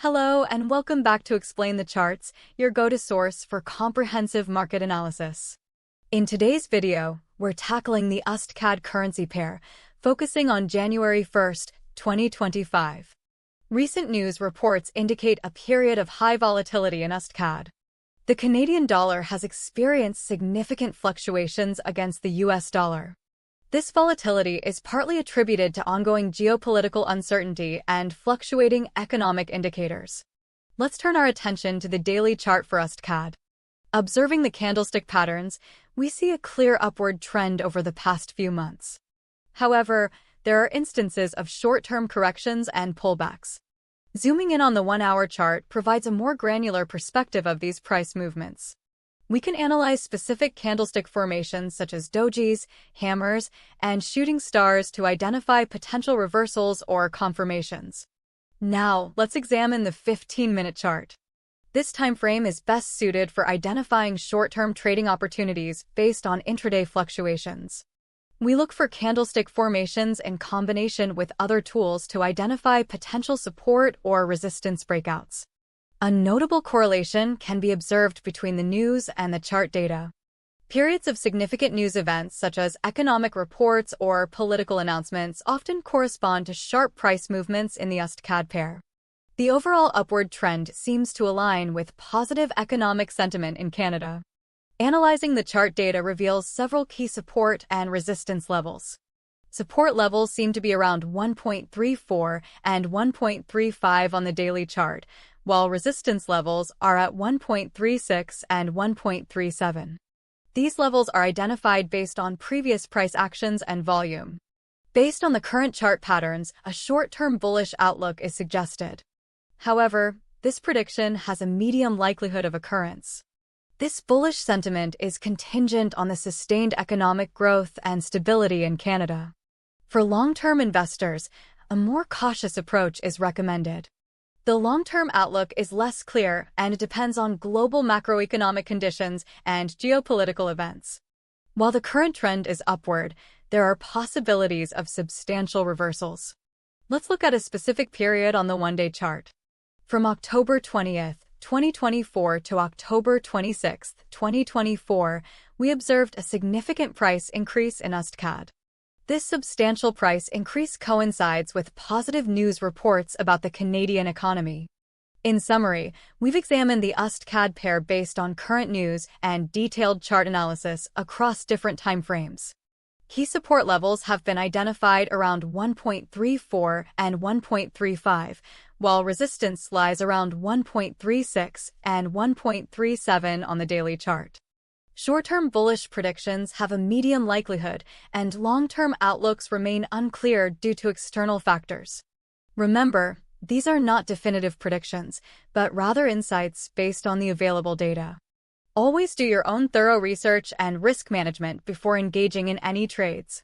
Hello and welcome back to Explain the Charts, your go-to source for comprehensive market analysis. In today's video, we're tackling the USDCAD currency pair, focusing on January 1st, 2025. Recent news reports indicate a period of high volatility in USDCAD. The Canadian dollar has experienced significant fluctuations against the US dollar. This volatility is partly attributed to ongoing geopolitical uncertainty and fluctuating economic indicators. Let's turn our attention to the daily chart for USDCAD. Observing the candlestick patterns, we see a clear upward trend over the past few months. However, there are instances of short-term corrections and pullbacks. Zooming in on the 1-hour chart provides a more granular perspective of these price movements. We can analyze specific candlestick formations such as dojis, hammers, and shooting stars to identify potential reversals or confirmations. Now, let's examine the 15-minute chart. This time frame is best suited for identifying short-term trading opportunities based on intraday fluctuations. We look for candlestick formations in combination with other tools to identify potential support or resistance breakouts. A notable correlation can be observed between the news and the chart data. Periods of significant news events such as economic reports or political announcements often correspond to sharp price movements in the USDCAD pair. The overall upward trend seems to align with positive economic sentiment in Canada. Analyzing the chart data reveals several key support and resistance levels. Support levels seem to be around 1.34 and 1.35 on the daily chart, while resistance levels are at 1.36 and 1.37. These levels are identified based on previous price actions and volume. Based on the current chart patterns, a short-term bullish outlook is suggested. However, this prediction has a medium likelihood of occurrence. This bullish sentiment is contingent on the sustained economic growth and stability in Canada. For long-term investors, a more cautious approach is recommended. The long-term outlook is less clear and depends on global macroeconomic conditions and geopolitical events. While the current trend is upward, there are possibilities of substantial reversals. Let's look at a specific period on the one-day chart. From October 20th, 2024 to October 26th, 2024, we observed a significant price increase in USDCAD. This substantial price increase coincides with positive news reports about the Canadian economy. In summary, we've examined the USDCAD pair based on current news and detailed chart analysis across different timeframes. Key support levels have been identified around 1.34 and 1.35, while resistance lies around 1.36 and 1.37 on the daily chart. Short-term bullish predictions have a medium likelihood, and long-term outlooks remain unclear due to external factors. Remember, these are not definitive predictions, but rather insights based on the available data. Always do your own thorough research and risk management before engaging in any trades.